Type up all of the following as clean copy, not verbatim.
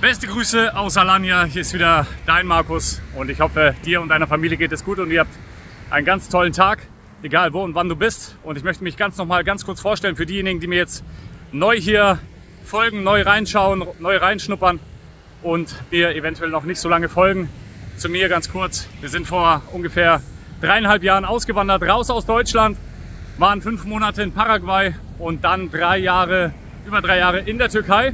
Beste Grüße aus Alanya, hier ist wieder dein Markus und ich hoffe, dir und deiner Familie geht es gut und ihr habt einen ganz tollen Tag, egal wo und wann du bist. Und ich möchte mich nochmal ganz kurz vorstellen für diejenigen, die mir jetzt neu hier folgen, neu reinschauen, neu reinschnuppern und mir eventuell noch nicht so lange folgen. Zu mir ganz kurz, wir sind vor ungefähr 3,5 Jahren ausgewandert, raus aus Deutschland, waren 5 Monate in Paraguay und dann über 3 Jahre in der Türkei.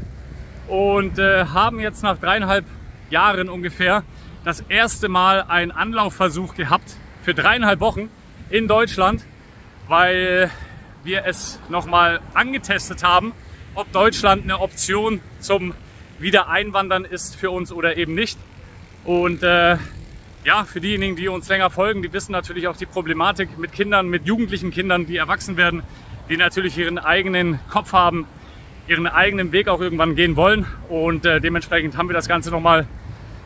Und haben jetzt nach 3,5 Jahren ungefähr das erste Mal einen Anlaufversuch gehabt für 3,5 Wochen in Deutschland, weil wir es nochmal angetestet haben, ob Deutschland eine Option zum Wiedereinwandern ist für uns oder eben nicht. Und ja, für diejenigen, die uns länger folgen, die wissen natürlich auch die Problematik mit Kindern, mit jugendlichen Kindern, die erwachsen werden, die natürlich ihren eigenen Kopf haben, ihren eigenen Weg auch irgendwann gehen wollen und dementsprechend haben wir das Ganze nochmal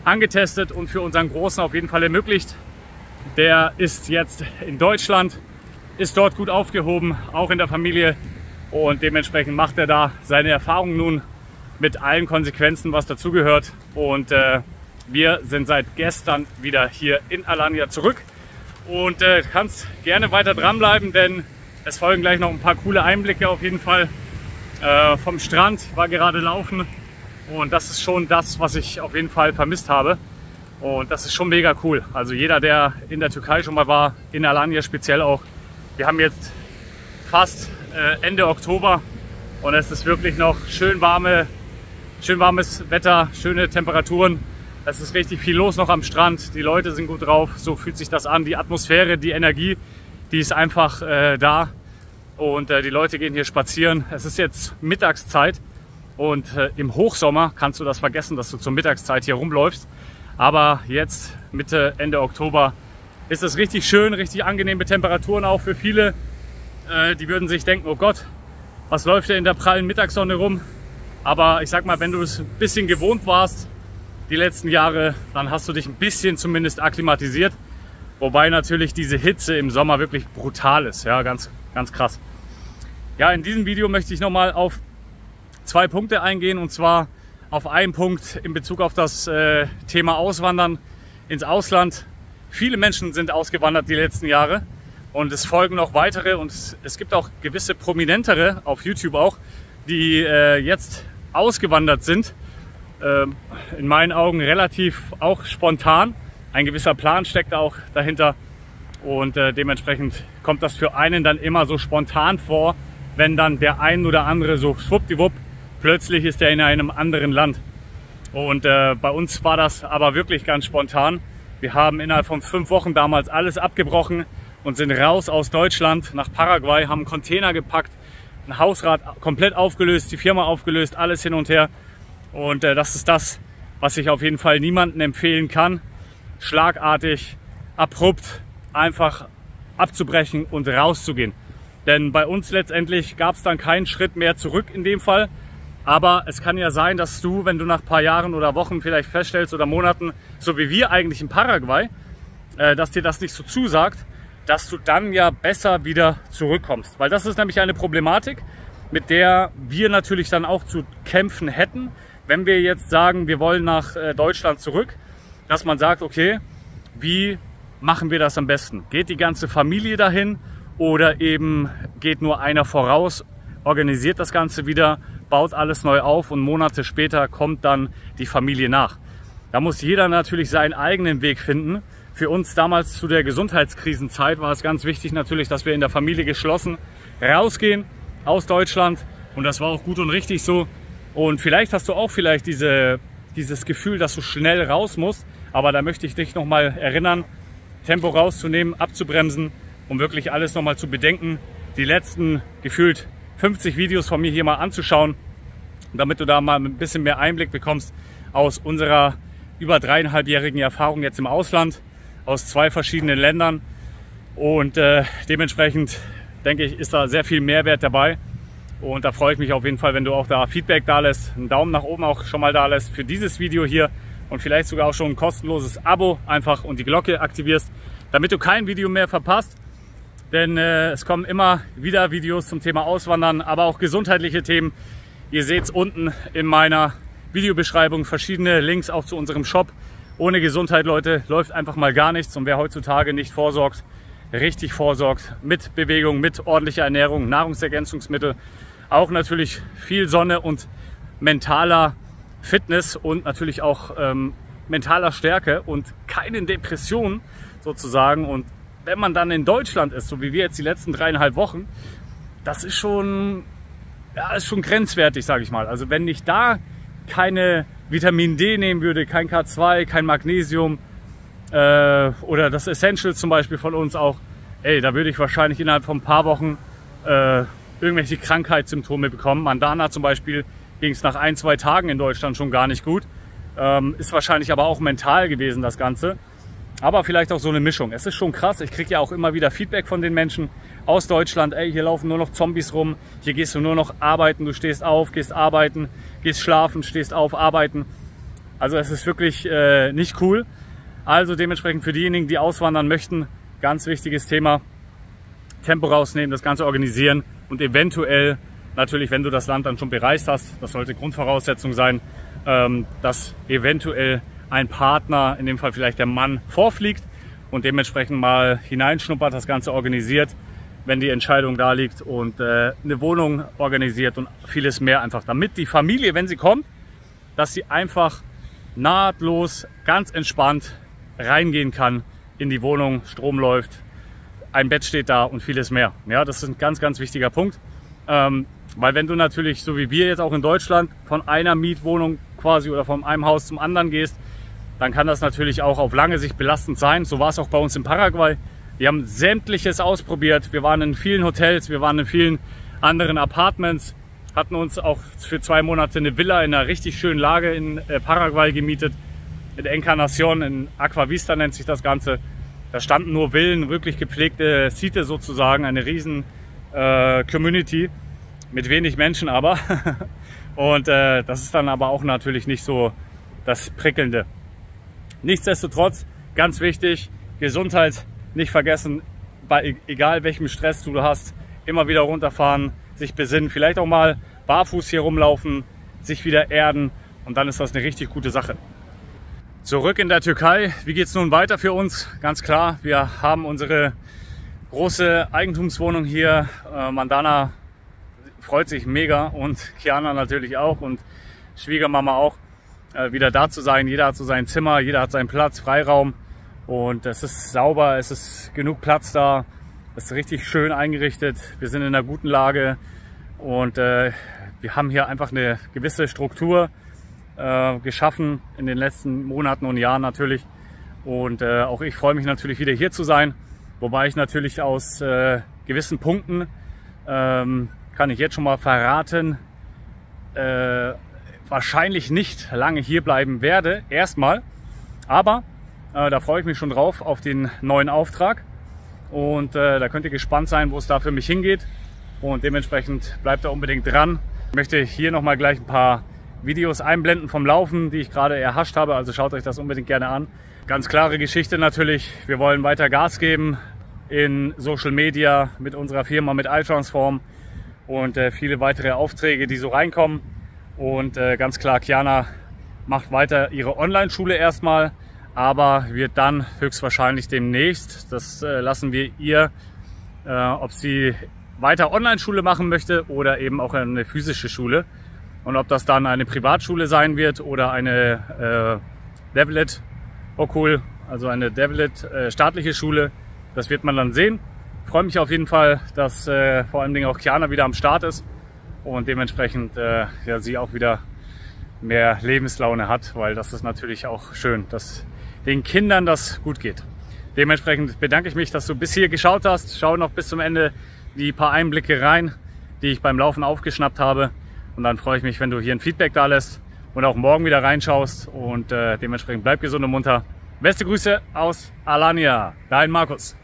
angetestet und für unseren Großen auf jeden Fall ermöglicht. Der ist jetzt in Deutschland, ist dort gut aufgehoben, auch in der Familie und dementsprechend macht er da seine Erfahrungen nun mit allen Konsequenzen, was dazugehört und wir sind seit gestern wieder hier in Alanya zurück und du kannst gerne weiter dranbleiben, denn es folgen gleich noch ein paar coole Einblicke auf jeden Fall. Vom Strand, war gerade laufen und das ist schon das, was ich auf jeden Fall vermisst habe und das ist schon mega cool. Also jeder, der in der Türkei schon mal war, in Alanya speziell auch, wir haben jetzt fast Ende Oktober und es ist wirklich noch schön warmes Wetter, schöne Temperaturen. Es ist richtig viel los noch am Strand, die Leute sind gut drauf, so fühlt sich das an, die Atmosphäre, die Energie, die ist einfach da. Und die Leute gehen hier spazieren. Es ist jetzt Mittagszeit und im Hochsommer kannst du das vergessen, dass du zur Mittagszeit hier rumläufst. Aber jetzt Mitte, Ende Oktober ist es richtig schön, richtig angenehme Temperaturen auch für viele. Die würden sich denken, oh Gott, was läuft denn in der prallen Mittagssonne rum? Aber ich sag mal, wenn du es ein bisschen gewohnt warst, die letzten Jahre, dann hast du dich ein bisschen zumindest akklimatisiert. Wobei natürlich diese Hitze im Sommer wirklich brutal ist, ja, ganz krass. Ja, in diesem Video möchte ich nochmal auf 2 Punkte eingehen und zwar auf einen Punkt in Bezug auf das Thema Auswandern ins Ausland. Viele Menschen sind ausgewandert die letzten Jahre und es folgen noch weitere und es gibt auch gewisse Prominentere auf YouTube auch, die jetzt ausgewandert sind. In meinen Augen relativ auch spontan. Ein gewisser Plan steckt auch dahinter und dementsprechend kommt das für einen dann immer so spontan vor, wenn dann der ein oder andere so schwuppdiwupp, plötzlich ist er in einem anderen Land. Und bei uns war das aber wirklich ganz spontan. Wir haben innerhalb von 5 Wochen damals alles abgebrochen und sind raus aus Deutschland nach Paraguay, haben einen Container gepackt, ein Hausrat komplett aufgelöst, die Firma aufgelöst, alles hin und her. Und das ist das, was ich auf jeden Fall niemandem empfehlen kann. Schlagartig, abrupt, einfach abzubrechen und rauszugehen. Denn bei uns letztendlich gab es dann keinen Schritt mehr zurück in dem Fall. Aber es kann ja sein, dass du, wenn du nach ein paar Jahren oder Wochen vielleicht feststellst oder Monaten, so wie wir eigentlich in Paraguay, dass dir das nicht so zusagt, dass du dann ja besser wieder zurückkommst. Weil das ist nämlich eine Problematik, mit der wir natürlich dann auch zu kämpfen hätten, wenn wir jetzt sagen, wir wollen nach Deutschland zurück, dass man sagt, okay, wie machen wir das am besten? Geht die ganze Familie dahin oder eben geht nur einer voraus, organisiert das Ganze wieder, baut alles neu auf und Monate später kommt dann die Familie nach. Da muss jeder natürlich seinen eigenen Weg finden. Für uns damals zu der Gesundheitskrisenzeit war es ganz wichtig natürlich, dass wir in der Familie geschlossen rausgehen aus Deutschland und das war auch gut und richtig so. Und vielleicht hast du auch dieses Gefühl, dass du schnell raus musst, aber da möchte ich dich nochmal erinnern, Tempo rauszunehmen, abzubremsen, um wirklich alles nochmal zu bedenken, die letzten gefühlt 50 Videos von mir hier mal anzuschauen, damit du da mal ein bisschen mehr Einblick bekommst aus unserer über 3,5-jährigen Erfahrung jetzt im Ausland, aus 2 verschiedenen Ländern und dementsprechend denke ich, ist da sehr viel Mehrwert dabei. Und da freue ich mich auf jeden Fall, wenn du auch da Feedback da lässt, einen Daumen nach oben auch schon mal da lässt für dieses Video hier und vielleicht sogar auch schon ein kostenloses Abo einfach und die Glocke aktivierst, damit du kein Video mehr verpasst. Denn es kommen immer wieder Videos zum Thema Auswandern, aber auch gesundheitliche Themen. Ihr seht es unten in meiner Videobeschreibung verschiedene Links auch zu unserem Shop. Ohne Gesundheit, Leute, läuft einfach mal gar nichts. Und wer heutzutage nicht vorsorgt, richtig vorsorgt, mit Bewegung, mit ordentlicher Ernährung, Nahrungsergänzungsmittel, auch natürlich viel Sonne und mentaler Fitness und natürlich auch mentaler Stärke und keine Depression sozusagen. Und wenn man dann in Deutschland ist, so wie wir jetzt die letzten 3,5 Wochen, das ist schon, ja, ist schon grenzwertig, sage ich mal. Also wenn ich da keine Vitamin D nehmen würde, kein K2, kein Magnesium oder das Essentials zum Beispiel von uns auch, ey, da würde ich wahrscheinlich innerhalb von ein paar Wochen irgendwelche Krankheitssymptome bekommen. Mandana zum Beispiel ging es nach 1-2 Tagen in Deutschland schon gar nicht gut. Ist wahrscheinlich aber auch mental gewesen, das Ganze. Aber vielleicht auch so eine Mischung. Es ist schon krass. Ich kriege ja auch immer wieder Feedback von den Menschen aus Deutschland. Ey, hier laufen nur noch Zombies rum. Hier gehst du nur noch arbeiten. Du stehst auf, gehst arbeiten, gehst schlafen, stehst auf, arbeiten. Also es ist wirklich nicht cool. Also dementsprechend für diejenigen, die auswandern möchten, ganz wichtiges Thema. Tempo rausnehmen, das Ganze organisieren und eventuell natürlich, wenn du das Land dann schon bereist hast, das sollte Grundvoraussetzung sein, dass eventuell ein Partner, in dem Fall vielleicht der Mann, vorfliegt und dementsprechend mal hineinschnuppert, das Ganze organisiert, wenn die Entscheidung da liegt und eine Wohnung organisiert und vieles mehr einfach, damit die Familie, wenn sie kommt, dass sie einfach nahtlos, ganz entspannt reingehen kann in die Wohnung, Strom läuft, ein Bett steht da und vieles mehr. Ja, das ist ein ganz, ganz wichtiger Punkt. Weil wenn du natürlich, so wie wir jetzt auch in Deutschland, von einer Mietwohnung quasi oder von einem Haus zum anderen gehst, dann kann das natürlich auch auf lange Sicht belastend sein. So war es auch bei uns in Paraguay. Wir haben sämtliches ausprobiert. Wir waren in vielen Hotels, wir waren in vielen anderen Apartments, hatten uns auch für 2 Monate eine Villa in einer richtig schönen Lage in Paraguay gemietet. In Encarnación, in Aquavista nennt sich das Ganze. Da standen nur Villen, wirklich gepflegte Siete sozusagen, eine riesen Community mit wenig Menschen aber. Und das ist dann aber auch natürlich nicht so das Prickelnde. Nichtsdestotrotz, ganz wichtig, Gesundheit nicht vergessen, bei egal welchem Stress du hast, immer wieder runterfahren, sich besinnen, vielleicht auch mal barfuß hier rumlaufen, sich wieder erden und dann ist das eine richtig gute Sache. Zurück in der Türkei, wie geht es nun weiter für uns? Ganz klar, wir haben unsere große Eigentumswohnung hier. Mandana freut sich mega und Kiana natürlich auch und Schwiegermama auch, wieder da zu sein. Jeder hat so sein Zimmer, jeder hat seinen Platz, Freiraum und es ist sauber, es ist genug Platz da, es ist richtig schön eingerichtet, wir sind in einer guten Lage und wir haben hier einfach eine gewisse Struktur geschaffen in den letzten Monaten und Jahren natürlich und auch ich freue mich natürlich wieder hier zu sein, wobei ich natürlich aus gewissen Punkten, kann ich jetzt schon mal verraten, wahrscheinlich nicht lange hier bleiben werde, erstmal, aber da freue ich mich schon drauf auf den neuen Auftrag und da könnt ihr gespannt sein, wo es da für mich hingeht und dementsprechend bleibt da unbedingt dran. Ich möchte hier nochmal gleich ein paar Videos einblenden vom Laufen, die ich gerade erhascht habe, also schaut euch das unbedingt gerne an. Ganz klare Geschichte natürlich, wir wollen weiter Gas geben in Social Media mit unserer Firma, mit iTransform und viele weitere Aufträge, die so reinkommen. Und ganz klar, Kiana macht weiter ihre Online-Schule erstmal, aber wird dann höchstwahrscheinlich demnächst, das lassen wir ihr, ob sie weiter Online-Schule machen möchte oder eben auch eine physische Schule. Und ob das dann eine Privatschule sein wird oder eine Devlet, oh cool, also eine Devlet staatliche Schule, das wird man dann sehen. Ich freue mich auf jeden Fall, dass vor allen Dingen auch Kiana wieder am Start ist und dementsprechend ja, sie auch wieder mehr Lebenslaune hat, weil das ist natürlich auch schön, dass den Kindern das gut geht. Dementsprechend bedanke ich mich, dass du bis hier geschaut hast. Schau noch bis zum Ende die paar Einblicke rein, die ich beim Laufen aufgeschnappt habe. Und dann freue ich mich, wenn du hier ein Feedback da lässt und auch morgen wieder reinschaust. Und dementsprechend bleib gesund und munter. Beste Grüße aus Alanya, dein Markus.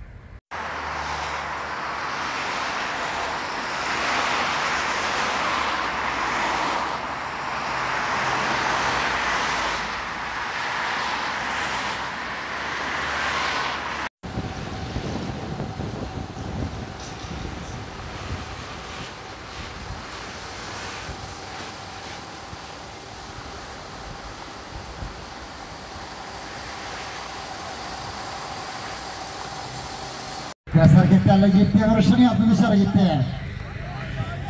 Biraz hareketlerle gitti, vuruşunu yaptı, dışarı gitti.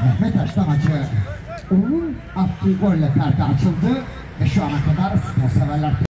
Mehmet Aş'ta maçı. Onun attığı golle perde açıldı ve şu ana kadar spor severler